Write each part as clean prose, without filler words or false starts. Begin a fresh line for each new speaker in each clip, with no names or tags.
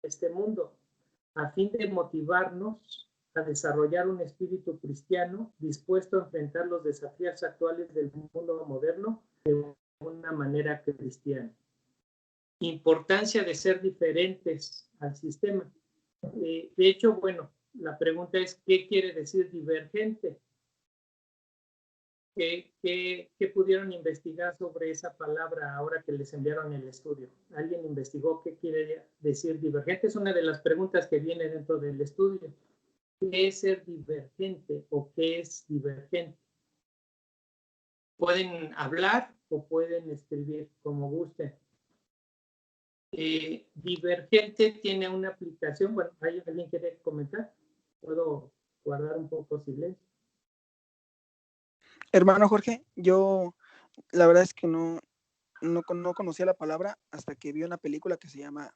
este mundo, a fin de motivarnos a desarrollar un espíritu cristiano dispuesto a enfrentar los desafíos actuales del mundo moderno de una manera cristiana. Importancia de ser diferentes al sistema. De hecho, bueno, la pregunta es, ¿qué quiere decir divergente? ¿Qué pudieron investigar sobre esa palabra ahora que les enviaron el estudio? ¿Alguien investigó qué quiere decir divergente? Es una de las preguntas que viene dentro del estudio. ¿Qué es ser divergente o qué es divergente? Pueden hablar o pueden escribir como gusten. Divergente tiene una aplicación. Bueno, ¿alguien quiere comentar? ¿Puedo guardar un poco silencio?
Hermano Jorge, yo la verdad es que no conocía la palabra hasta que vi una película que se llama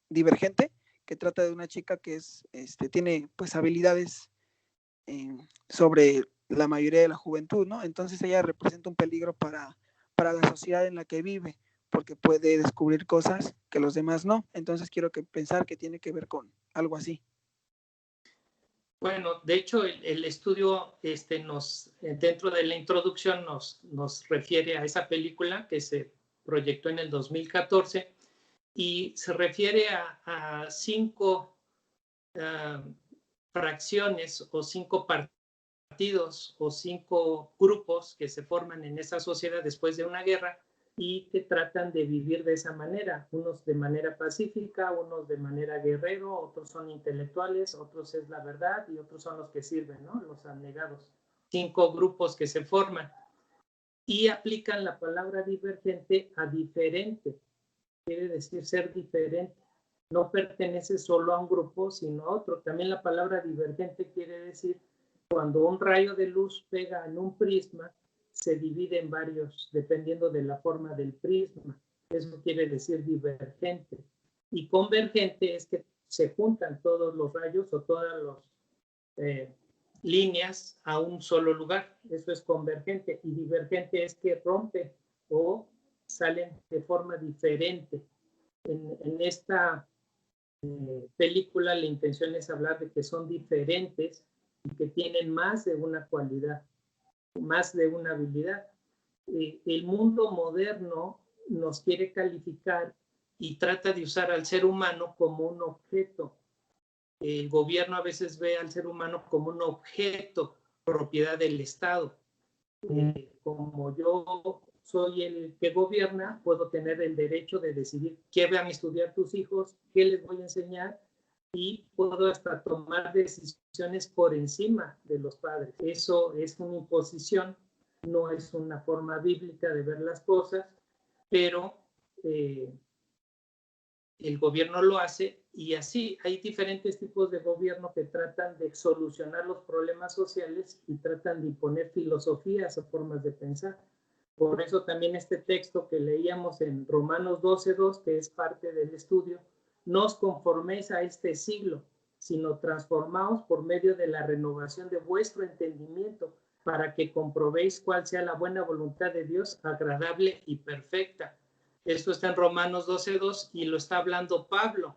Divergente, que trata de una chica que tiene pues habilidades sobre la mayoría de la juventud, ¿no? Entonces ella representa un peligro para la sociedad en la que vive, porque puede descubrir cosas que los demás no. Entonces quiero pensar que tiene que ver con algo así.
Bueno, de hecho, el estudio dentro de la introducción nos refiere a esa película que se proyectó en el 2014 y se refiere a 5 fracciones o 5 partidos o 5 grupos que se forman en esa sociedad después de una guerra y que tratan de vivir de esa manera, unos de manera pacífica, unos de manera guerrero, otros son intelectuales, otros es la verdad y otros son los que sirven, ¿no? Los abnegados. 5 grupos que se forman y aplican la palabra divergente a diferente, quiere decir ser diferente. No pertenece solo a un grupo, sino a otro. También la palabra divergente quiere decir cuando un rayo de luz pega en un prisma, se divide en varios, dependiendo de la forma del prisma. Eso quiere decir divergente. Y convergente es que se juntan todos los rayos o todas las líneas a un solo lugar. Eso es convergente. Y divergente es que rompe o salen de forma diferente. En esta película la intención es hablar de que son diferentes y que tienen más de una cualidad, más de una habilidad. El mundo moderno nos quiere calificar y trata de usar al ser humano como un objeto. El gobierno a veces ve al ser humano como un objeto, propiedad del Estado. Como yo soy el que gobierna, puedo tener el derecho de decidir qué van a estudiar tus hijos, qué les voy a enseñar y puedo hasta tomar decisiones por encima de los padres. Eso es una imposición, no es una forma bíblica de ver las cosas, pero el gobierno lo hace y así hay diferentes tipos de gobierno que tratan de solucionar los problemas sociales y tratan de imponer filosofías o formas de pensar. Por eso también este texto que leíamos en Romanos 12:2, que es parte del estudio, no os conforméis a este siglo, sino transformaos por medio de la renovación de vuestro entendimiento para que comprobéis cuál sea la buena voluntad de Dios, agradable y perfecta. Esto está en Romanos 12:2 y lo está hablando Pablo.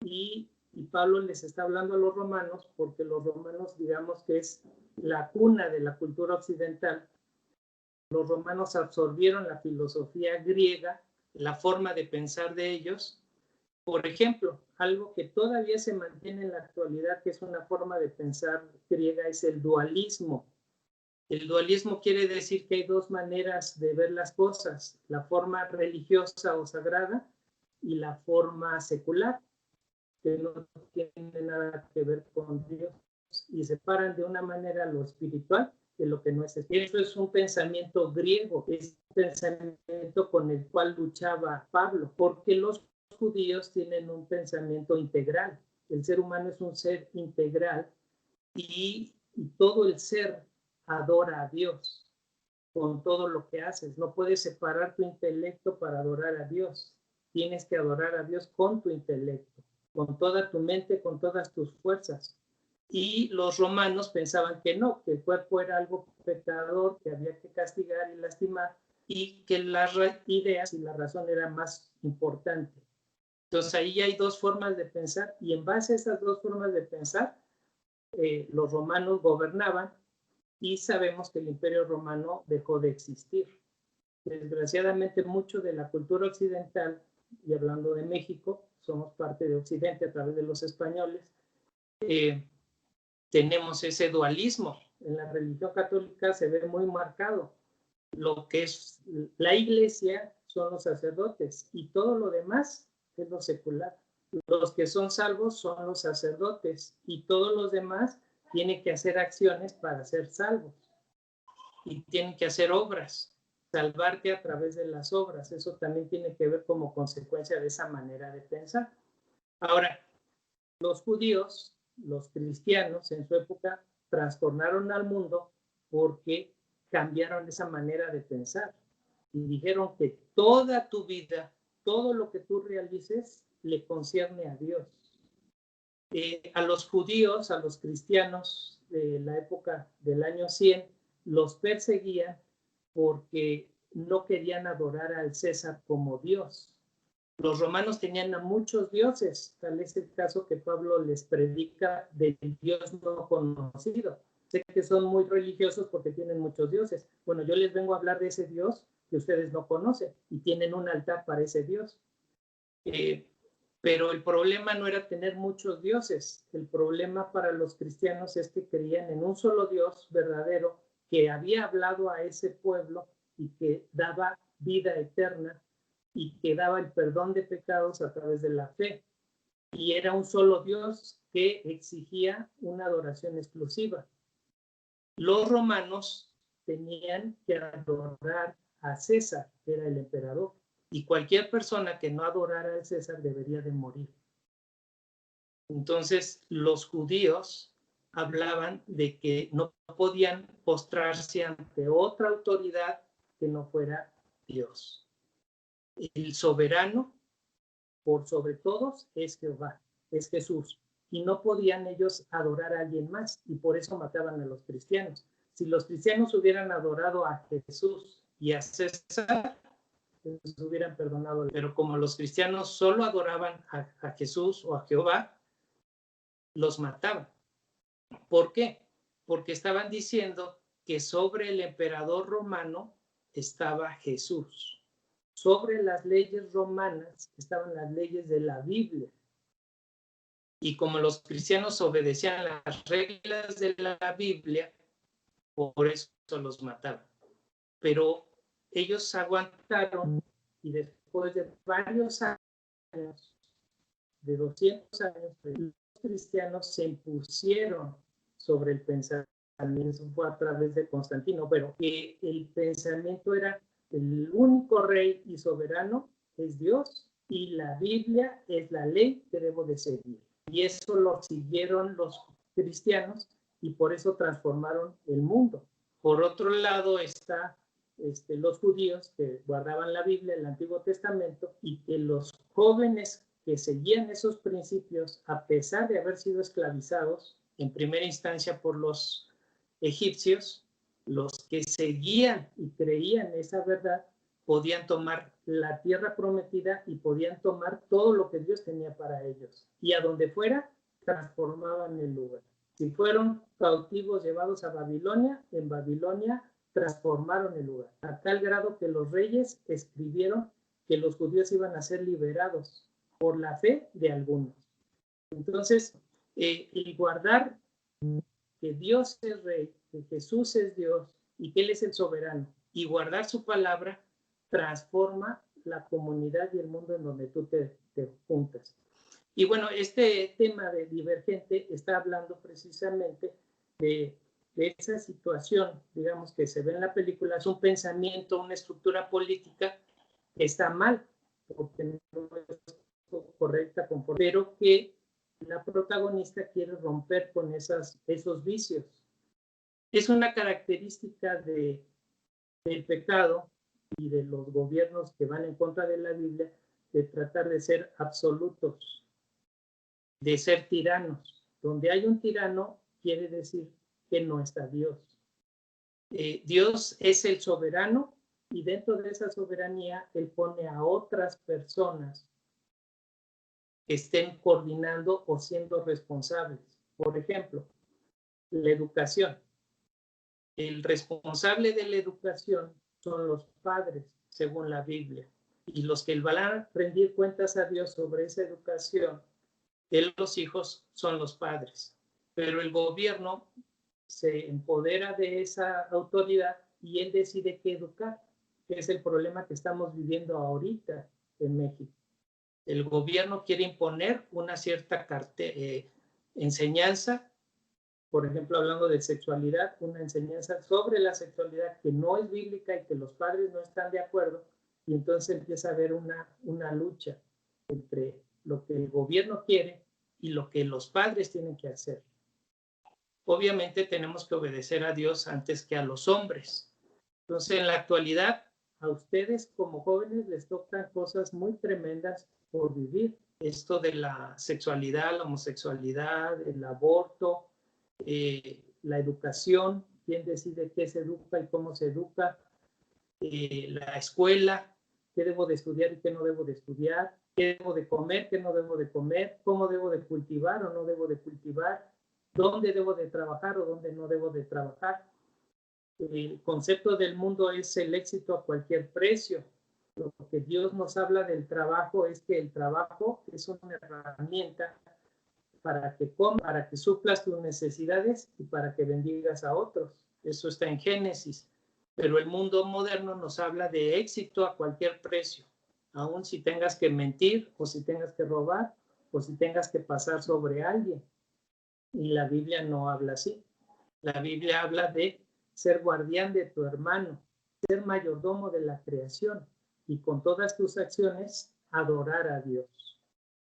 Y Pablo les está hablando a los romanos porque los romanos, digamos que es la cuna de la cultura occidental. Los romanos absorbieron la filosofía griega, la forma de pensar de ellos. Por ejemplo, algo que todavía se mantiene en la actualidad, que es una forma de pensar griega, es el dualismo. El dualismo quiere decir que hay 2 maneras de ver las cosas, la forma religiosa o sagrada y la forma secular, que no tiene nada que ver con Dios y separan de una manera lo espiritual de lo que no es espiritual. Eso es un pensamiento griego, es un pensamiento con el cual luchaba Pablo, porque los judíos tienen un pensamiento integral. El ser humano es un ser integral y todo el ser adora a Dios con todo lo que haces. No puedes separar tu intelecto para adorar a Dios. Tienes que adorar a Dios con tu intelecto, con toda tu mente, con todas tus fuerzas. Y los romanos pensaban que no, que el cuerpo era algo pecador, que había que castigar y lastimar, y que las ideas y la razón era más importante. Entonces ahí hay dos formas de pensar y en base a esas dos formas de pensar, los romanos gobernaban y sabemos que el Imperio Romano dejó de existir. Desgraciadamente, mucho de la cultura occidental, y hablando de México, somos parte de Occidente a través de los españoles, tenemos ese dualismo. En la religión católica se ve muy marcado. Lo que es la iglesia son los sacerdotes y todo lo demás es lo secular. Los que son salvos son los sacerdotes y todos los demás tienen que hacer acciones para ser salvos y tienen que hacer obras, salvarte a través de las obras. Eso también tiene que ver como consecuencia de esa manera de pensar. Ahora, los judíos, los cristianos en su época trastornaron al mundo porque cambiaron esa manera de pensar y dijeron que toda tu vida, todo lo que tú realices, le concierne a Dios. A los judíos, a los cristianos de la época del año 100, los perseguían porque no querían adorar al César como Dios. Los romanos tenían a muchos dioses, tal es el caso que Pablo les predica del Dios no conocido. Sé que son muy religiosos porque tienen muchos dioses. Bueno, yo les vengo a hablar de ese Dios que ustedes no conocen y tienen un altar para ese Dios. Pero el problema no era tener muchos dioses. El problema para los cristianos es que creían en un solo Dios verdadero que había hablado a ese pueblo y que daba vida eterna y que daba el perdón de pecados a través de la fe. Y era un solo Dios que exigía una adoración exclusiva. Los romanos tenían que adorar a César, que era el emperador, y cualquier persona que no adorara al César debería de morir. Entonces, los judíos hablaban de que no podían postrarse ante otra autoridad que no fuera Dios. El soberano, por sobre todos, es Jehová, es Jesús. Y no podían ellos adorar a alguien más, y por eso mataban a los cristianos. Si los cristianos hubieran adorado a Jesús y a César, pues hubieran perdonado. Pero como los cristianos solo adoraban a Jesús o a Jehová, los mataban. ¿Por qué? Porque estaban diciendo que sobre el emperador romano estaba Jesús. Sobre las leyes romanas estaban las leyes de la Biblia. Y como los cristianos obedecían las reglas de la Biblia, por eso los mataban. Pero ellos aguantaron y después de varios años, de 200 años, los cristianos se impusieron sobre el pensamiento. Eso fue a través de Constantino, pero que el pensamiento era el único rey y soberano es Dios y la Biblia es la ley que debo de seguir. Y eso lo siguieron los cristianos y por eso transformaron el mundo. Por otro lado está los judíos que guardaban la Biblia, el Antiguo Testamento, y que los jóvenes que seguían esos principios, a pesar de haber sido esclavizados en primera instancia por los egipcios, los que seguían y creían esa verdad podían tomar la tierra prometida y podían tomar todo lo que Dios tenía para ellos. Y a donde fuera, transformaban el lugar. Si fueron cautivos llevados a Babilonia, en Babilonia transformaron el lugar, a tal grado que los reyes escribieron que los judíos iban a ser liberados por la fe de algunos. Entonces, el guardar que Dios es rey, que Jesús es Dios y que Él es el soberano, y guardar su palabra transforma la comunidad y el mundo en donde tú te juntas. Y bueno, este tema de Divergente está hablando precisamente de esa situación, digamos, que se ve en la película. Es un pensamiento, una estructura política que está mal, porque no es correcta, pero que la protagonista quiere romper con esos vicios. Es una característica del pecado y de los gobiernos que van en contra de la Biblia, de tratar de ser absolutos, de ser tiranos. Donde hay un tirano, quiere decir que no está Dios. Dios es el soberano y dentro de esa soberanía Él pone a otras personas estén coordinando o siendo responsables. Por ejemplo, la educación. El responsable de la educación son los padres, según la Biblia. Y los que van a rendir cuentas a Dios sobre esa educación de los hijos son los padres. Pero el gobierno se empodera de esa autoridad y él decide qué educar, que es el problema que estamos viviendo ahorita en México. El gobierno quiere imponer una cierta enseñanza, por ejemplo, hablando de sexualidad, una enseñanza sobre la sexualidad que no es bíblica y que los padres no están de acuerdo, y entonces empieza a haber una lucha entre lo que el gobierno quiere y lo que los padres tienen que hacer. Obviamente tenemos que obedecer a Dios antes que a los hombres. Entonces, en la actualidad, a ustedes como jóvenes les tocan cosas muy tremendas por vivir. Esto de la sexualidad, la homosexualidad, el aborto, la educación, quién decide qué se educa y cómo se educa, la escuela, qué debo de estudiar y qué no debo de estudiar, qué debo de comer, qué no debo de comer, cómo debo de cultivar o no debo de cultivar, dónde debo de trabajar o dónde no debo de trabajar. El concepto del mundo es el éxito a cualquier precio. Lo que Dios nos habla del trabajo es que el trabajo es una herramienta para que suplas tus necesidades y para que bendigas a otros. Eso está en Génesis. Pero el mundo moderno nos habla de éxito a cualquier precio, aun si tengas que mentir o si tengas que robar o si tengas que pasar sobre alguien. Y la Biblia no habla así. La Biblia habla de ser guardián de tu hermano, ser mayordomo de la creación y con todas tus acciones adorar a Dios.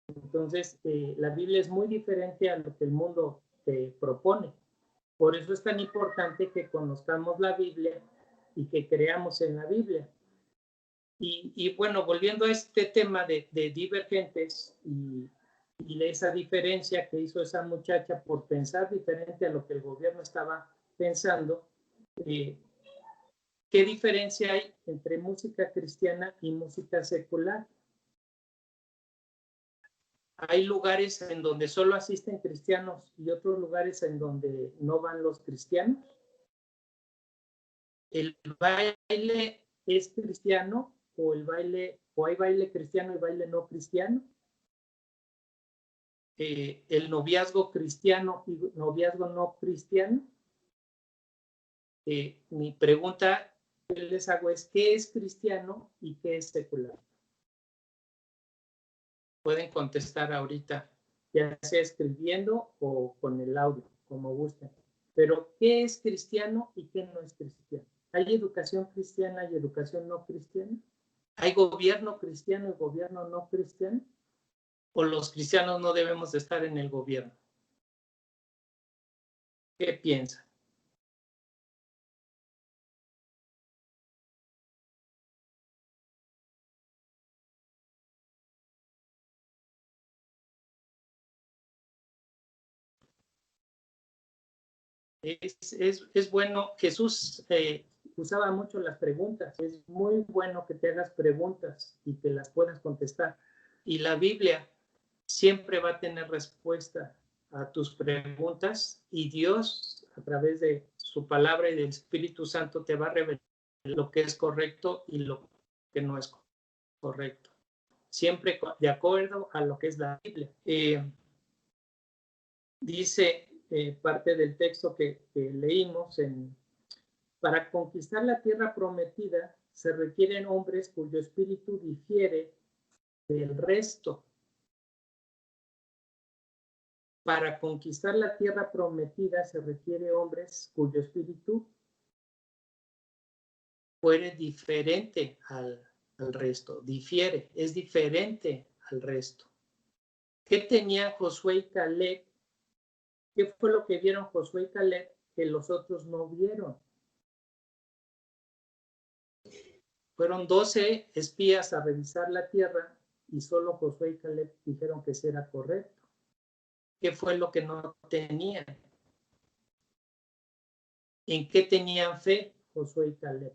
Entonces, la Biblia es muy diferente a lo que el mundo te propone. Por eso es tan importante que conozcamos la Biblia y que creamos en la Biblia. Y bueno, volviendo a este tema de divergentes y de esa diferencia que hizo esa muchacha por pensar diferente a lo que el gobierno estaba pensando, ¿qué diferencia hay entre música cristiana y música secular? Hay lugares en donde solo asisten cristianos y otros lugares en donde no van los cristianos. ¿El baile es cristiano o hay baile cristiano y baile no cristiano? El noviazgo cristiano y noviazgo no cristiano. Mi pregunta que les hago es, ¿qué es cristiano y qué es secular? Pueden contestar ahorita, ya sea escribiendo o con el audio, como gusten. Pero, ¿qué es cristiano y qué no es cristiano? ¿Hay educación cristiana y educación no cristiana? ¿Hay gobierno cristiano y gobierno no cristiano? ¿O los cristianos no debemos de estar en el gobierno? ¿Qué piensan? Es bueno, Jesús usaba mucho las preguntas, es muy bueno que te hagas preguntas y que las puedas contestar. Y la Biblia siempre va a tener respuesta a tus preguntas y Dios, a través de su palabra y del Espíritu Santo, te va a revelar lo que es correcto y lo que no es correcto. Siempre de acuerdo a lo que es la Biblia. Dice parte del texto que leímos, para conquistar la tierra prometida se requieren hombres cuyo espíritu difiere del resto. Para conquistar la tierra prometida se requiere hombres cuyo espíritu fuere diferente al resto, difiere, es diferente al resto. ¿Qué tenían Josué y Caleb? ¿Qué fue lo que vieron Josué y Caleb que los otros no vieron? Fueron 12 espías a revisar la tierra y solo Josué y Caleb dijeron que sí era correcto. ¿Qué fue lo que no tenían? ¿En qué tenían fe Josué y Caleb?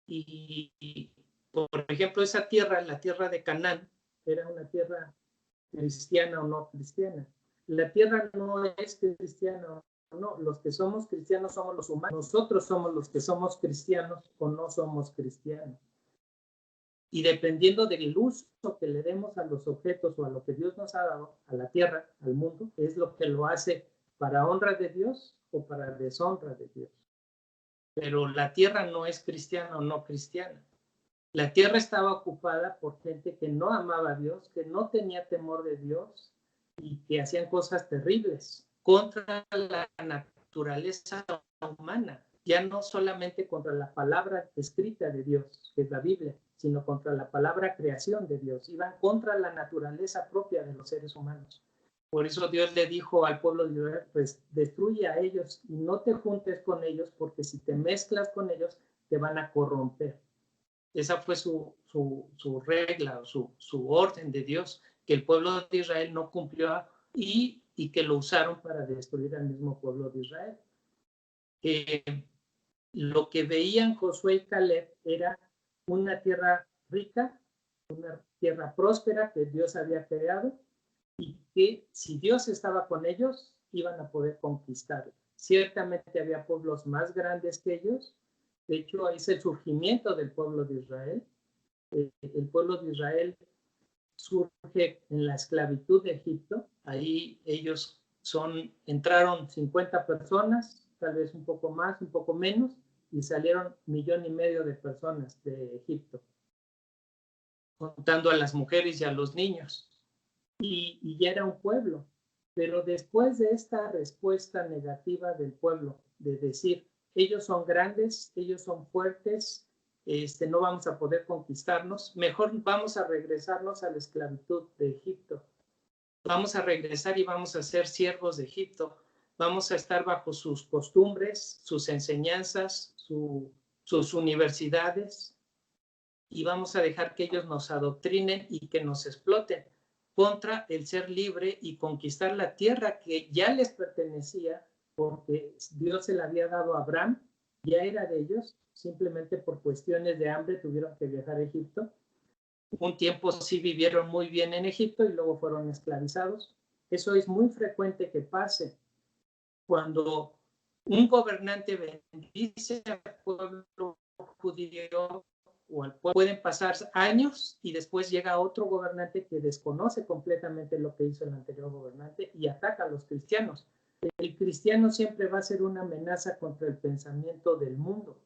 Y por ejemplo, esa tierra, la tierra de Canaán, era una tierra cristiana o no cristiana. La tierra no es cristiana o no. Los que somos cristianos somos los humanos. Nosotros somos los que somos cristianos o no somos cristianos. Y dependiendo del uso que le demos a los objetos o a lo que Dios nos ha dado, a la tierra, al mundo, es lo que lo hace para honra de Dios o para deshonra de Dios. Pero la tierra no es cristiana o no cristiana. La tierra estaba ocupada por gente que no amaba a Dios, que no tenía temor de Dios y que hacían cosas terribles contra la naturaleza humana. Ya no solamente contra la palabra escrita de Dios, que es la Biblia, sino contra la palabra creación de Dios. Iban contra la naturaleza propia de los seres humanos. Por eso Dios le dijo al pueblo de Israel, pues destruye a ellos y no te juntes con ellos, porque si te mezclas con ellos, te van a corromper. Esa fue su regla, su orden de Dios, que el pueblo de Israel no cumplió y que lo usaron para destruir al mismo pueblo de Israel. Lo que veían Josué y Caleb era una tierra rica, una tierra próspera que Dios había creado y que si Dios estaba con ellos, iban a poder conquistarla. Ciertamente había pueblos más grandes que ellos. De hecho, es el surgimiento del pueblo de Israel. El pueblo de Israel surge en la esclavitud de Egipto. Ahí ellos entraron 50 personas, tal vez un poco más, un poco menos, y salieron 1,5 millones de personas de Egipto, contando a las mujeres y a los niños. Y ya era un pueblo. Pero después de esta respuesta negativa del pueblo, de decir, ellos son grandes, ellos son fuertes, no vamos a poder conquistarnos, mejor vamos a regresarnos a la esclavitud de Egipto. Vamos a regresar y vamos a ser siervos de Egipto. Vamos a estar bajo sus costumbres, sus enseñanzas, sus universidades, y vamos a dejar que ellos nos adoctrinen y que nos exploten contra el ser libre y conquistar la tierra que ya les pertenecía, porque Dios se la había dado a Abraham, ya era de ellos, simplemente por cuestiones de hambre tuvieron que viajar a Egipto. Un tiempo sí vivieron muy bien en Egipto y luego fueron esclavizados. Eso es muy frecuente que pase cuando un gobernante bendice al pueblo judío o al pueblo. Pueden pasar años y después llega otro gobernante que desconoce completamente lo que hizo el anterior gobernante y ataca a los cristianos. El cristiano siempre va a ser una amenaza contra el pensamiento del mundo.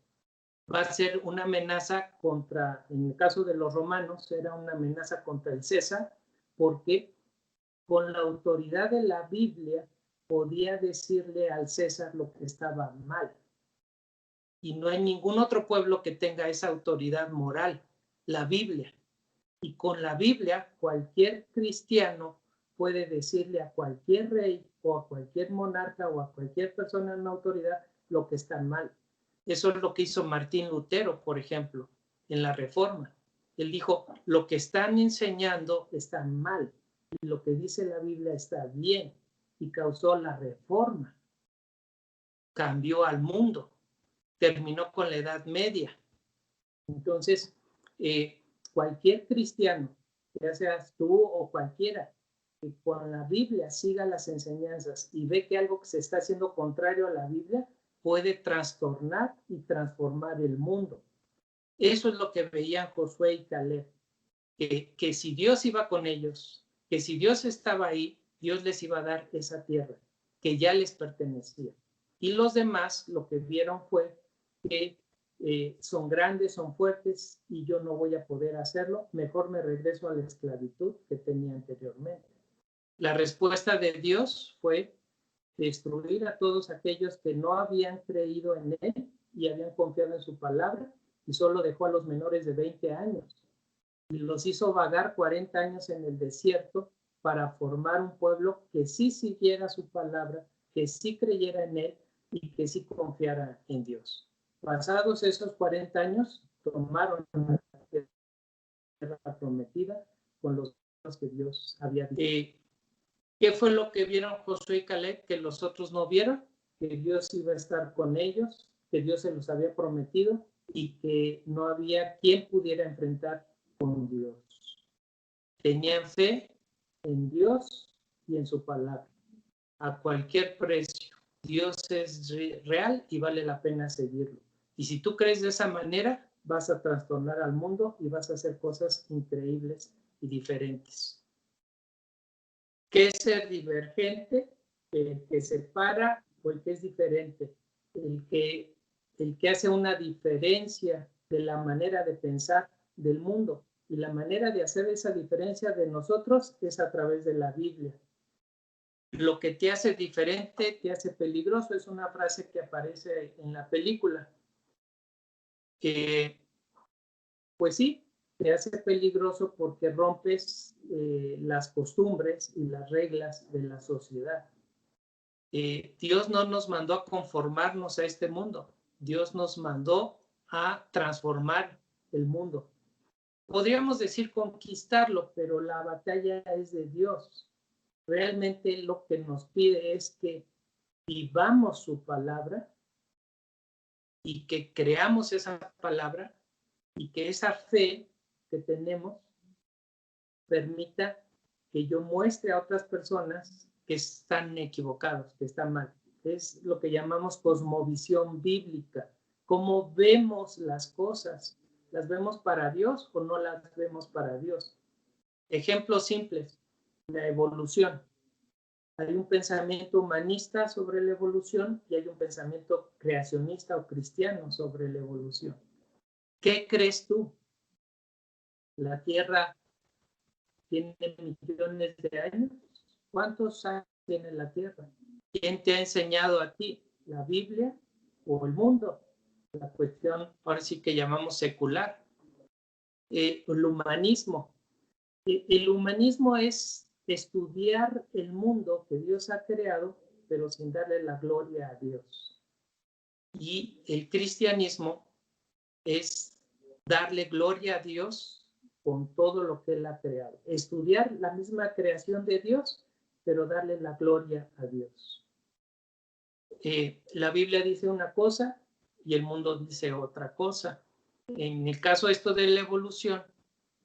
Va a ser una amenaza contra, en el caso de los romanos, era una amenaza contra el César, porque con la autoridad de la Biblia podía decirle al César lo que estaba mal. Y no hay ningún otro pueblo que tenga esa autoridad moral, la Biblia. Y con la Biblia, cualquier cristiano puede decirle a cualquier rey o a cualquier monarca o a cualquier persona en autoridad lo que está mal. Eso es lo que hizo Martín Lutero, por ejemplo, en la Reforma. Él dijo, lo que están enseñando está mal y lo que dice la Biblia está bien, y causó la Reforma. Cambió al mundo, terminó con la Edad Media. Entonces, cualquier cristiano, ya seas tú o cualquiera, que con la Biblia siga las enseñanzas y ve que algo que se está haciendo contrario a la Biblia, puede trastornar y transformar el mundo. Eso es lo que veían Josué y Caleb, que si Dios iba con ellos, que si Dios estaba ahí, Dios les iba a dar esa tierra que ya les pertenecía. Y los demás lo que vieron fue que son grandes, son fuertes y yo no voy a poder hacerlo, mejor me regreso a la esclavitud que tenía anteriormente. La respuesta de Dios fue destruir a todos aquellos que no habían creído en él y habían confiado en su palabra, y solo dejó a los menores de 20 años y los hizo vagar 40 años en el desierto para formar un pueblo que sí siguiera su palabra, que sí creyera en él y que sí confiara en Dios. Pasados esos 40 años, tomaron la tierra prometida con los que Dios había dicho. ¿Qué fue lo que vieron Josué y Caleb que los otros no vieron? Que Dios iba a estar con ellos, que Dios se los había prometido y que no había quien pudiera enfrentar con Dios. Tenían fe en Dios y en su palabra, a cualquier precio. Dios es real y vale la pena seguirlo. Y si tú crees de esa manera, vas a trastornar al mundo y vas a hacer cosas increíbles y diferentes. ¿Qué es ser divergente? El que separa o el que es diferente. El que hace una diferencia de la manera de pensar del mundo. Y la manera de hacer esa diferencia de nosotros es a través de la Biblia. Lo que te hace diferente, te hace peligroso, es una frase que aparece en la película. Pues sí, te hace peligroso porque rompes las costumbres y las reglas de la sociedad. Dios no nos mandó a conformarnos a este mundo, Dios nos mandó a transformar el mundo. Podríamos decir conquistarlo, pero la batalla es de Dios. Realmente lo que nos pide es que vivamos su palabra y que creamos esa palabra y que esa fe que tenemos permita que yo muestre a otras personas que están equivocados, que están mal. Es lo que llamamos cosmovisión bíblica. ¿Cómo vemos las cosas? ¿Las vemos para Dios o no las vemos para Dios? Ejemplos simples. La evolución. Hay un pensamiento humanista sobre la evolución y hay un pensamiento creacionista o cristiano sobre la evolución. ¿Qué crees tú? ¿La Tierra tiene millones de años? ¿Cuántos años tiene la Tierra? ¿Quién te ha enseñado a ti? ¿La Biblia o el mundo? La cuestión, ahora sí que llamamos secular. El humanismo. El humanismo es estudiar el mundo que Dios ha creado, pero sin darle la gloria a Dios. Y el cristianismo es darle gloria a Dios con todo lo que Él ha creado. Estudiar la misma creación de Dios, pero darle la gloria a Dios. La Biblia dice una cosa y el mundo dice otra cosa. En el caso esto de la evolución,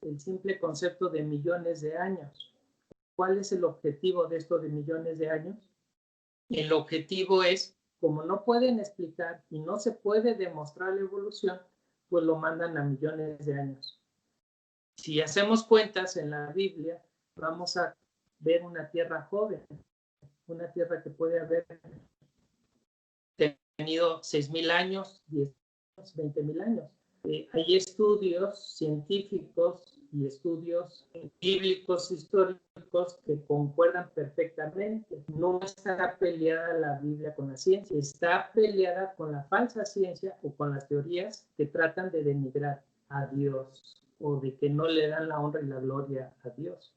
el simple concepto de millones de años. ¿Cuál es el objetivo de esto de millones de años? El objetivo es, como no pueden explicar y no se puede demostrar la evolución, pues lo mandan a millones de años. Si hacemos cuentas en la Biblia, vamos a ver una tierra joven, una tierra que puede haber tenido 6,000 años, 10 años, 20,000 años. Hay estudios científicos y estudios bíblicos históricos que concuerdan perfectamente. No está peleada la Biblia con la ciencia, está peleada con la falsa ciencia o con las teorías que tratan de denigrar a Dios o de que no le dan la honra y la gloria a Dios.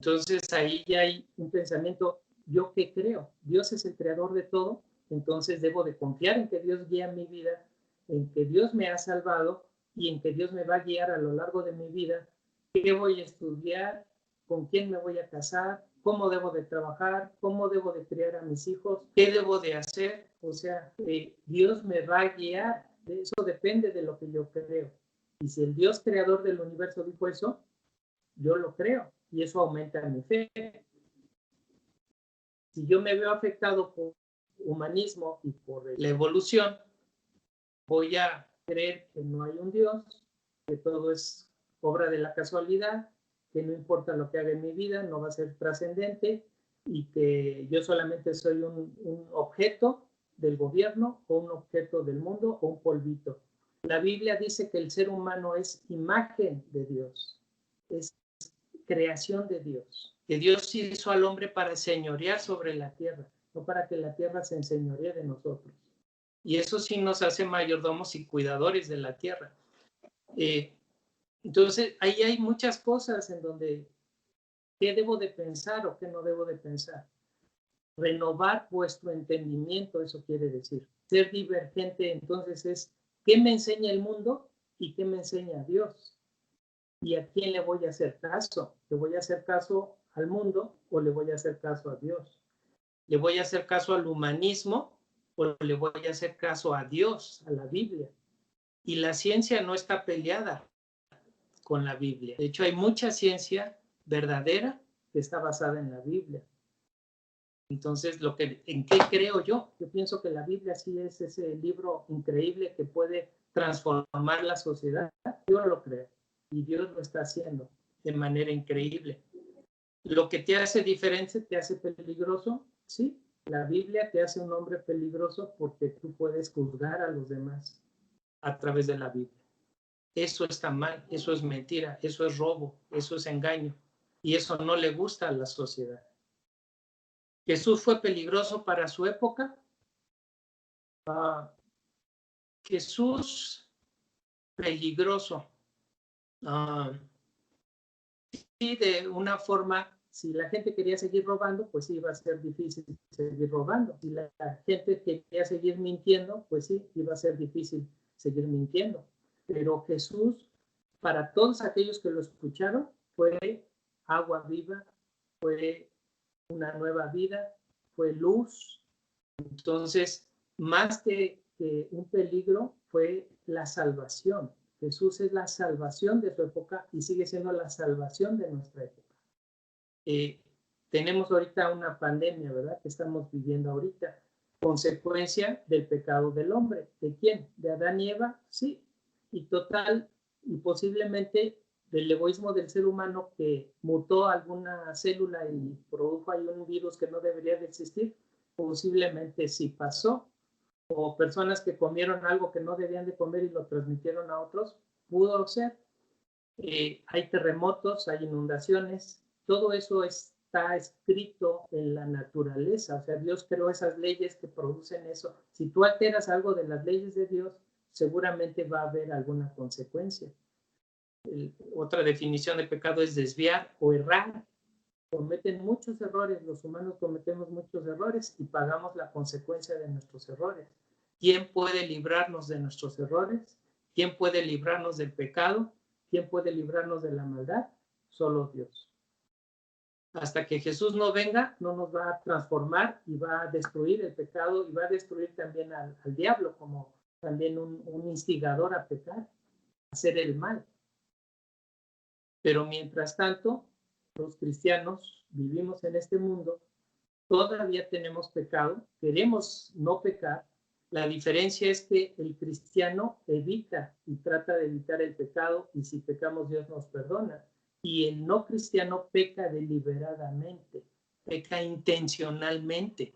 Entonces ahí ya hay un pensamiento, ¿yo qué creo? Dios es el creador de todo, entonces debo de confiar en que Dios guía mi vida, en que Dios me ha salvado y en que Dios me va a guiar a lo largo de mi vida. ¿Qué voy a estudiar? ¿Con quién me voy a casar? ¿Cómo debo de trabajar? ¿Cómo debo de criar a mis hijos? ¿Qué debo de hacer? O sea, Dios me va a guiar. De eso depende de lo que yo creo. Y si el Dios creador del universo dijo eso, yo lo creo y eso aumenta mi fe. Si yo me veo afectado por humanismo y por la evolución, voy a creer que no hay un Dios, que todo es obra de la casualidad, que no importa lo que haga en mi vida, no va a ser trascendente y que yo solamente soy un objeto del gobierno o un objeto del mundo o un polvito. La Biblia dice que el ser humano es imagen de Dios, es creación de Dios, que Dios hizo al hombre para señorear sobre la tierra, no para que la tierra se enseñoree de nosotros. Y eso sí nos hace mayordomos y cuidadores de la tierra. Entonces, ahí hay muchas cosas en donde, ¿qué debo de pensar o qué no debo de pensar? Renovar vuestro entendimiento, eso quiere decir. Ser divergente, entonces, es ¿qué me enseña el mundo y qué me enseña Dios? ¿Y a quién le voy a hacer caso? ¿Le voy a hacer caso al mundo o le voy a hacer caso a Dios? ¿Le voy a hacer caso al humanismo o le voy a hacer caso a Dios, a la Biblia. Y la ciencia no está peleada con la Biblia. De hecho, hay mucha ciencia verdadera que está basada en la Biblia. Entonces, ¿en qué creo yo? Yo pienso que la Biblia sí es ese libro increíble que puede transformar la sociedad. Yo lo creo. Y Dios lo está haciendo de manera increíble. Lo que te hace diferente, te hace peligroso, sí. La Biblia te hace un hombre peligroso porque tú puedes juzgar a los demás a través de la Biblia. Eso está mal, eso es mentira, eso es robo, eso es engaño. Y eso no le gusta a la sociedad. ¿Jesús fue peligroso para su época? Jesús, peligroso. Sí, de una forma, si la gente quería seguir robando, pues sí, iba a ser difícil seguir robando. Si la gente quería seguir mintiendo, pues sí, iba a ser difícil seguir mintiendo. Pero Jesús, para todos aquellos que lo escucharon, fue agua viva, fue una nueva vida, fue luz. Entonces, más que un peligro, fue la salvación. Jesús es la salvación de su época y sigue siendo la salvación de nuestra época. Tenemos ahorita una pandemia, ¿verdad? Que estamos viviendo ahorita. Consecuencia del pecado del hombre. ¿De quién? ¿De Adán y Eva? Sí. Y total, y posiblemente del egoísmo del ser humano que mutó alguna célula y produjo ahí un virus que no debería de existir. Posiblemente sí pasó. O personas que comieron algo que no debían de comer y lo transmitieron a otros. Pudo ser. Hay terremotos, hay inundaciones. Todo eso está escrito en la naturaleza, o sea, Dios creó esas leyes que producen eso. Si tú alteras algo de las leyes de Dios, seguramente va a haber alguna consecuencia. Otra definición de pecado es desviar o errar. Cometen muchos errores, los humanos cometemos muchos errores y pagamos la consecuencia de nuestros errores. ¿Quién puede librarnos de nuestros errores? ¿Quién puede librarnos del pecado? ¿Quién puede librarnos de la maldad? Solo Dios. Hasta que Jesús no venga, no nos va a transformar y va a destruir el pecado y va a destruir también al diablo como también un instigador a pecar, a hacer el mal. Pero mientras tanto, los cristianos vivimos en este mundo, todavía tenemos pecado, queremos no pecar. La diferencia es que el cristiano evita y trata de evitar el pecado y si pecamos Dios nos perdona. Y el no cristiano peca deliberadamente, peca intencionalmente.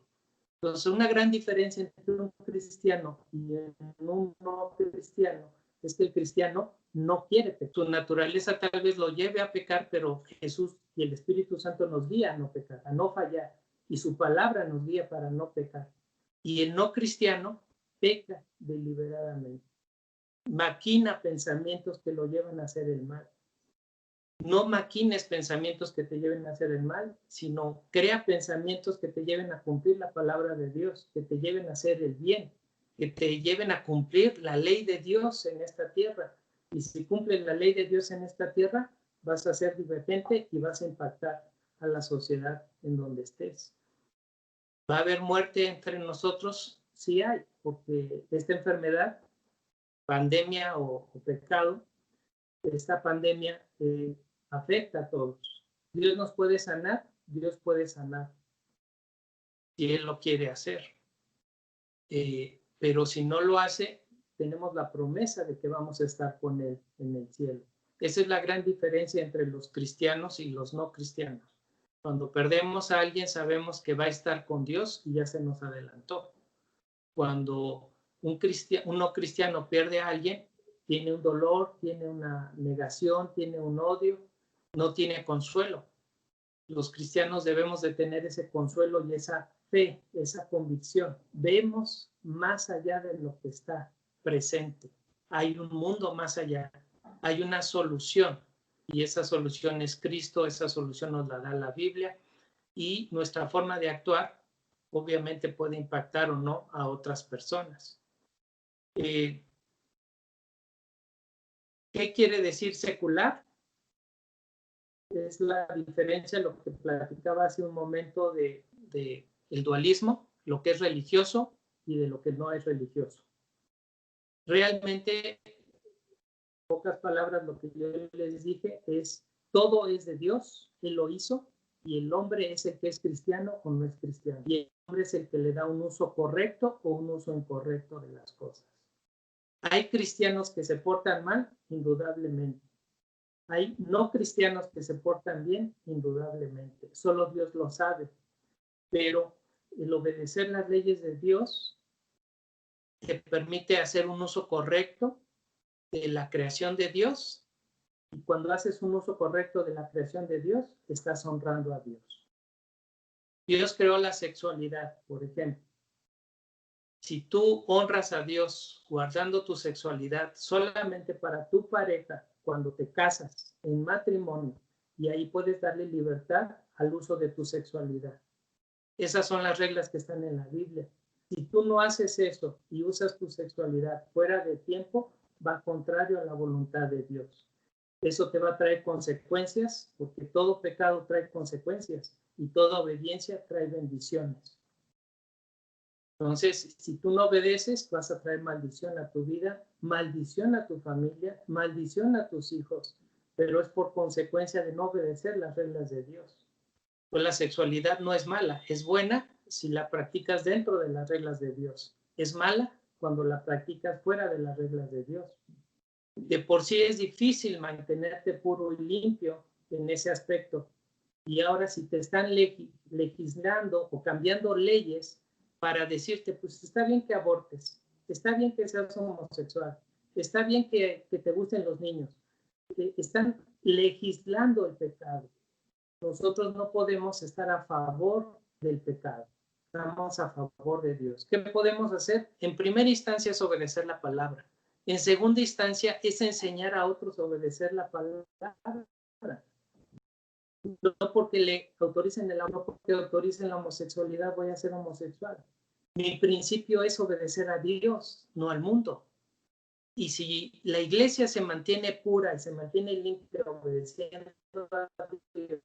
Entonces, una gran diferencia entre un cristiano y un no cristiano es que el cristiano no quiere pecar. Su naturaleza tal vez lo lleve a pecar, pero Jesús y el Espíritu Santo nos guía a no pecar, a no fallar. Y su palabra nos guía para no pecar. Y el no cristiano peca deliberadamente. Maquina pensamientos que lo llevan a hacer el mal. No maquines pensamientos que te lleven a hacer el mal, sino crea pensamientos que te lleven a cumplir la palabra de Dios, que te lleven a hacer el bien, que te lleven a cumplir la ley de Dios en esta tierra. Y si cumples la ley de Dios en esta tierra, vas a ser divergente y vas a impactar a la sociedad en donde estés. ¿Va a haber muerte entre nosotros? Sí hay, porque esta enfermedad, pandemia o pecado, esta pandemia afecta a todos. Dios nos puede sanar, Dios puede sanar, si Él lo quiere hacer. Pero si no lo hace, tenemos la promesa de que vamos a estar con Él en el cielo. Esa es la gran diferencia entre los cristianos y los no cristianos. Cuando perdemos a alguien, sabemos que va a estar con Dios y ya se nos adelantó. Cuando un no cristiano pierde a alguien, tiene un dolor, tiene una negación, tiene un odio, no tiene consuelo. Los cristianos debemos de tener ese consuelo y esa fe, esa convicción. Vemos más allá de lo que está presente. Hay un mundo más allá. Hay una solución y esa solución es Cristo, esa solución nos la da la Biblia y nuestra forma de actuar obviamente puede impactar o no a otras personas. ¿Qué quiere decir secular? Es la diferencia, lo que platicaba hace un momento de el dualismo, lo que es religioso y de lo que no es religioso. Realmente, en pocas palabras, lo que yo les dije es, todo es de Dios, Él lo hizo, y el hombre es el que es cristiano o no es cristiano. Y el hombre es el que le da un uso correcto o un uso incorrecto de las cosas. Hay cristianos que se portan mal, indudablemente. Hay no cristianos que se portan bien, indudablemente. Solo Dios lo sabe. Pero el obedecer las leyes de Dios te permite hacer un uso correcto de la creación de Dios. Y cuando haces un uso correcto de la creación de Dios, estás honrando a Dios. Dios creó la sexualidad, por ejemplo. Si tú honras a Dios guardando tu sexualidad solamente para tu pareja, cuando te casas en matrimonio, y ahí puedes darle libertad al uso de tu sexualidad. Esas son las reglas que están en la Biblia. Si tú no haces eso y usas tu sexualidad fuera de tiempo, va contrario a la voluntad de Dios. Eso te va a traer consecuencias, porque todo pecado trae consecuencias y toda obediencia trae bendiciones. Entonces, si tú no obedeces, vas a traer maldición a tu vida, maldición a tu familia, maldición a tus hijos, pero es por consecuencia de no obedecer las reglas de Dios. Pues la sexualidad no es mala, es buena si la practicas dentro de las reglas de Dios. Es mala cuando la practicas fuera de las reglas de Dios. De por sí es difícil mantenerte puro y limpio en ese aspecto. Y ahora si te están legislando o cambiando leyes para decirte, pues está bien que abortes, está bien que seas homosexual, está bien que te gusten los niños. Están legislando el pecado. Nosotros no podemos estar a favor del pecado. Estamos a favor de Dios. ¿Qué podemos hacer? En primera instancia es obedecer la palabra. En segunda instancia es enseñar a otros a obedecer la palabra. No porque le autoricen el amor, porque autoricen la homosexualidad, voy a ser homosexual. Mi principio es obedecer a Dios, no al mundo. Y si la iglesia se mantiene pura y se mantiene limpia, obedeciendo a Dios,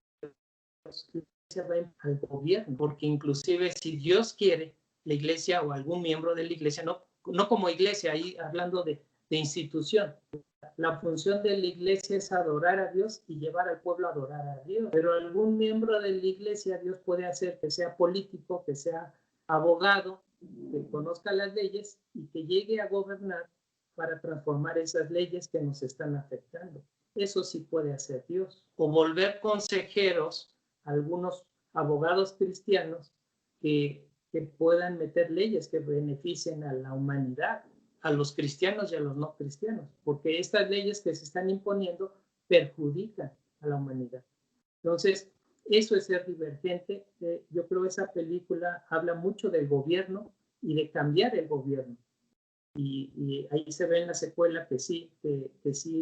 la iglesia va al gobierno, porque inclusive si Dios quiere, la iglesia o algún miembro de la iglesia, no como iglesia, ahí hablando de institución, la función de la iglesia es adorar a Dios y llevar al pueblo a adorar a Dios. Pero algún miembro de la iglesia, Dios puede hacer que sea político, que sea abogado, que conozca las leyes y que llegue a gobernar para transformar esas leyes que nos están afectando. Eso sí puede hacer Dios. O volver consejeros a algunos abogados cristianos que puedan meter leyes que beneficien a la humanidad, a los cristianos y a los no cristianos, porque estas leyes que se están imponiendo perjudican a la humanidad. Entonces, eso es ser divergente. Yo creo que esa película habla mucho del gobierno y de cambiar el gobierno. Y ahí se ve en la secuela que sí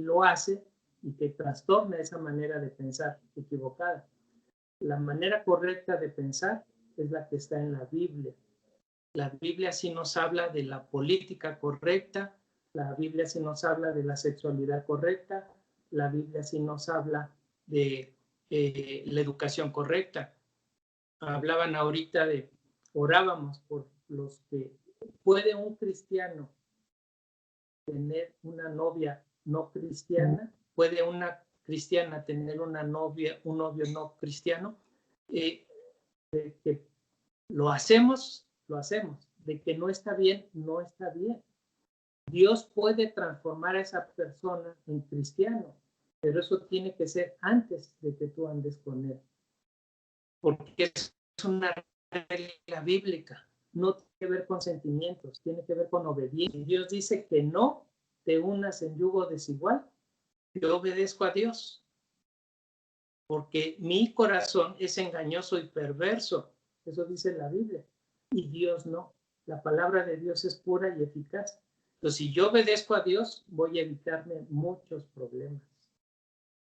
lo hace y que trastorna esa manera de pensar equivocada. La manera correcta de pensar es la que está en la Biblia. La Biblia sí nos habla de la política correcta, la Biblia sí nos habla de la sexualidad correcta, la Biblia sí nos habla de la educación correcta. Hablaban ahorita orábamos por los que puede un cristiano tener una novia no cristiana, puede una cristiana tener una novia, un novio no cristiano, que lo hacemos, de que no está bien, no está bien. Dios puede transformar a esa persona en cristiano, pero eso tiene que ser antes de que tú andes con él, porque es una regla bíblica, no tiene que ver con sentimientos, tiene que ver con obediencia. Dios dice que no te unas en yugo desigual, yo obedezco a Dios, porque mi corazón es engañoso y perverso, eso dice la Biblia, y Dios no. La palabra de Dios es pura y eficaz. Entonces, si yo obedezco a Dios, voy a evitarme muchos problemas.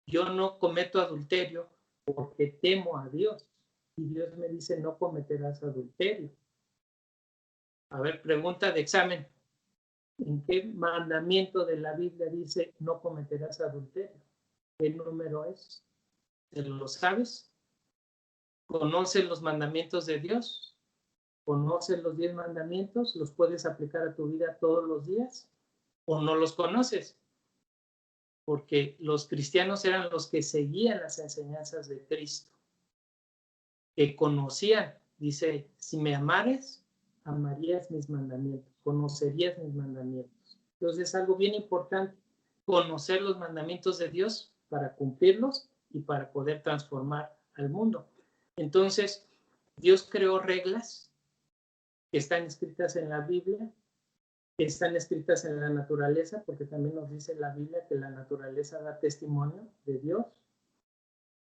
Yo no cometo adulterio porque temo a Dios. Y Dios me dice, no cometerás adulterio. A ver, pregunta de examen. ¿En qué mandamiento de la Biblia dice, no cometerás adulterio? ¿Qué número es? ¿Lo sabes? ¿Conoces los mandamientos de Dios? ¿Conoces los 10 mandamientos? ¿Los puedes aplicar a tu vida todos los días? ¿O no los conoces? Porque los cristianos eran los que seguían las enseñanzas de Cristo, que conocían. Dice, si me amares, amarías mis mandamientos, conocerías mis mandamientos. Entonces es algo bien importante, conocer los mandamientos de Dios para cumplirlos y para poder transformar al mundo. Entonces, Dios creó reglas que están escritas en la Biblia, que están escritas en la naturaleza, porque también nos dice la Biblia que la naturaleza da testimonio de Dios,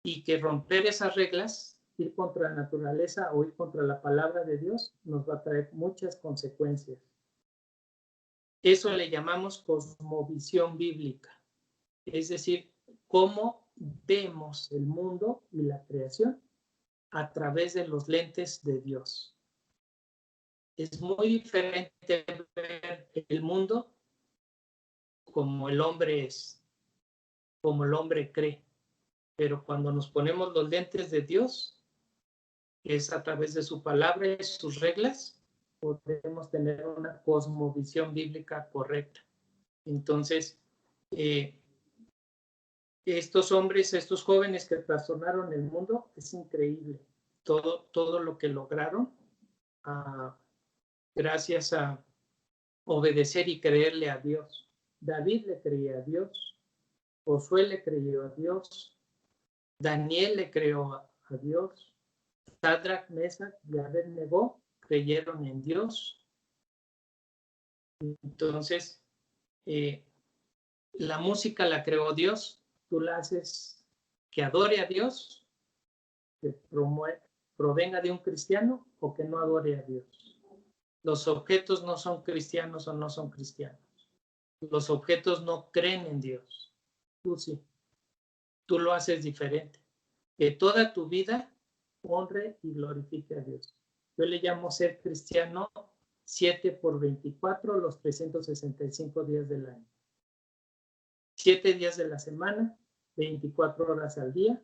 y que romper esas reglas, ir contra la naturaleza o ir contra la palabra de Dios, nos va a traer muchas consecuencias. Eso le llamamos cosmovisión bíblica, es decir, cómo vemos el mundo y la creación a través de los lentes de Dios. Es muy diferente ver el mundo como el hombre es, como el hombre cree. Pero cuando nos ponemos los lentes de Dios, que es a través de su palabra y sus reglas, podemos tener una cosmovisión bíblica correcta. Entonces, estos hombres, estos jóvenes que trastornaron el mundo, es increíble. Todo lo que lograron gracias a obedecer y creerle a Dios. David le creía a Dios, Josué le creyó a Dios, Daniel le creyó a Dios, Sadrach, Mesach y Abed-Nego creyeron en Dios. Entonces, la música la creó Dios, tú la haces que adore a Dios, que provenga de un cristiano o que no adore a Dios. Los objetos no son cristianos o no son cristianos. Los objetos no creen en Dios. Tú sí. Tú lo haces diferente. Que toda tu vida honre y glorifique a Dios. Yo le llamo ser cristiano 7/24, los 365 días del año. 7 días de la semana, 24 horas al día,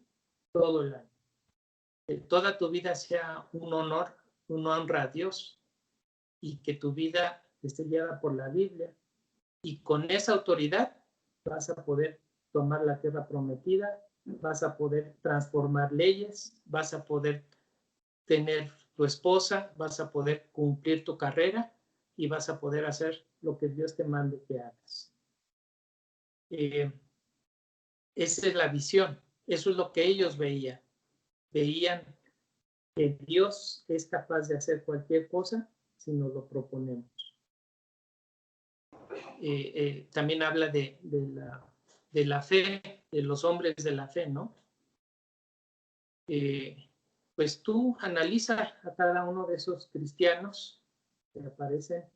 todo el año. Que toda tu vida sea un honor, una honra a Dios, y que tu vida esté guiada por la Biblia. Y con esa autoridad vas a poder tomar la tierra prometida, vas a poder transformar leyes, vas a poder tener tu esposa, vas a poder cumplir tu carrera y vas a poder hacer lo que Dios te mande que hagas. Esa es la visión, eso es lo que ellos veían. Veían que Dios es capaz de hacer cualquier cosa si nos lo proponemos. También habla de la fe, de los hombres de la fe, ¿no? Pues tú analiza a cada uno de esos cristianos que aparecen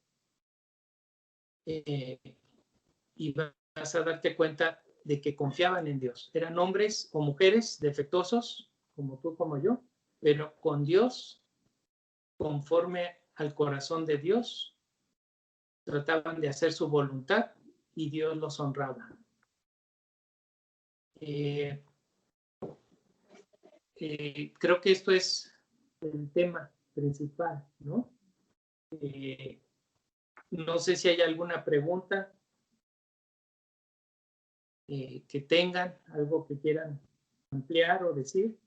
y vas a darte cuenta de que confiaban en Dios. Eran hombres o mujeres defectuosos, como tú, como yo, pero con Dios, conforme al corazón de Dios, trataban de hacer su voluntad y Dios los honraba. Creo que esto es el tema principal, ¿no? No sé si hay alguna pregunta que tengan, algo que quieran ampliar o decir.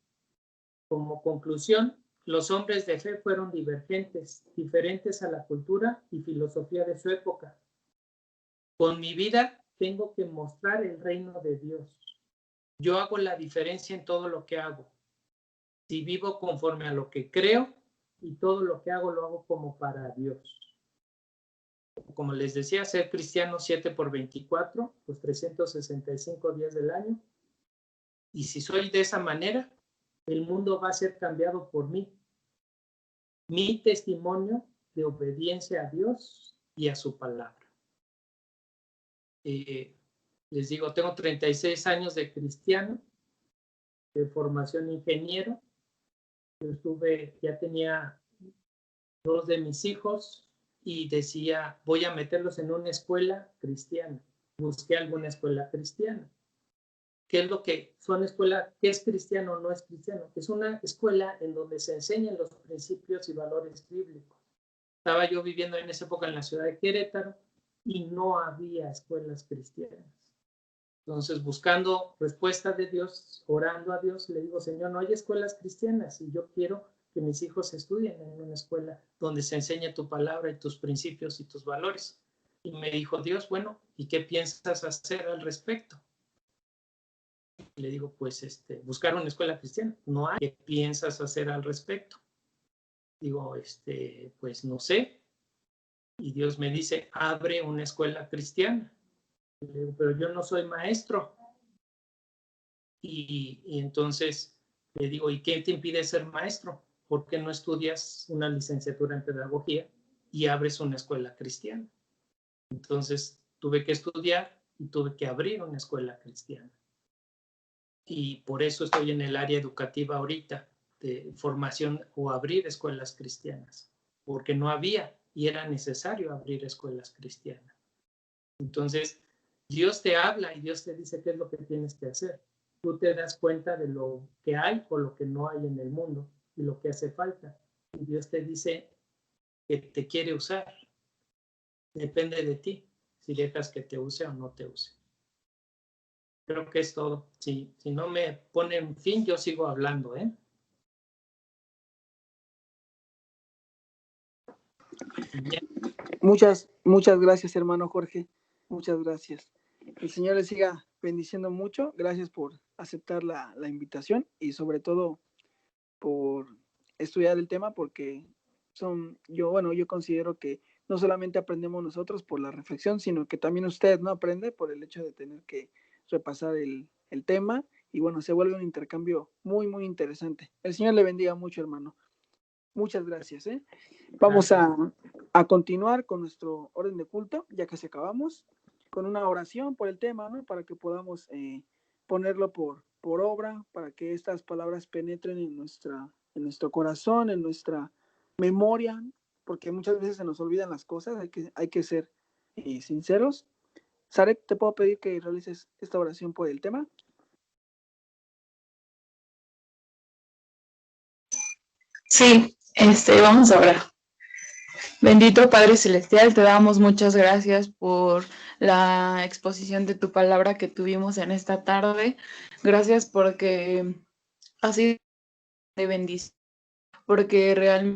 Como conclusión, los hombres de fe fueron divergentes, diferentes a la cultura y filosofía de su época. Con mi vida tengo que mostrar el reino de Dios. Yo hago la diferencia en todo lo que hago. Si vivo conforme a lo que creo y todo lo que hago lo hago como para Dios. Como les decía, ser cristiano 7/24, los 365 días del año. Y si soy de esa manera, el mundo va a ser cambiado por mí. Mi testimonio de obediencia a Dios y a su palabra. Les digo, tengo 36 años de cristiano, de formación ingeniero. Yo ya tenía 2 de mis hijos y decía, voy a meterlos en una escuela cristiana. Busqué alguna escuela cristiana. ¿Qué es lo que son escuela? ¿Qué es cristiano o no es cristiano? Es una escuela en donde se enseñan los principios y valores bíblicos. Estaba yo viviendo en esa época en la ciudad de Querétaro y no había escuelas cristianas. Entonces, buscando respuesta de Dios, orando a Dios, le digo, Señor, no hay escuelas cristianas y yo quiero que mis hijos estudien en una escuela donde se enseñe tu palabra y tus principios y tus valores. Y me dijo Dios, bueno, ¿y qué piensas hacer al respecto? Le digo, pues buscar una escuela cristiana. No hay. ¿Qué piensas hacer al respecto? Digo, pues no sé. Y Dios me dice, abre una escuela cristiana. Le digo, pero yo no soy maestro. Y entonces le digo, ¿y qué te impide ser maestro? ¿Por qué no estudias una licenciatura en pedagogía y abres una escuela cristiana? Entonces tuve que estudiar y tuve que abrir una escuela cristiana. Y por eso estoy en el área educativa ahorita, de formación o abrir escuelas cristianas, porque no había y era necesario abrir escuelas cristianas. Entonces, Dios te habla y Dios te dice qué es lo que tienes que hacer. Tú te das cuenta de lo que hay o lo que no hay en el mundo y lo que hace falta. Y Dios te dice que te quiere usar. Depende de ti si dejas que te use o no te use. Creo que es todo. Si no me ponen fin, yo sigo hablando, ¿eh?
Muchas gracias, hermano Jorge. Muchas gracias. El Señor les siga bendiciendo mucho. Gracias por aceptar la invitación y sobre todo por estudiar el tema, porque yo considero que no solamente aprendemos nosotros por la reflexión, sino que también usted no aprende por el hecho de tener que repasar el tema y bueno, se vuelve un intercambio muy, muy interesante. El Señor le bendiga mucho, hermano. Muchas gracias. Vamos a continuar con nuestro orden de culto, ya que se acabamos, con una oración por el tema, ¿no? Para que podamos ponerlo por obra, para que estas palabras penetren en nuestro corazón, en nuestra memoria, porque muchas veces se nos olvidan las cosas, hay que ser sinceros. Sarek, ¿te puedo pedir que realices esta oración por el tema?
Sí, vamos a orar. Bendito Padre Celestial, te damos muchas gracias por la exposición de tu palabra que tuvimos en esta tarde. Gracias porque ha sido de bendición, porque realmente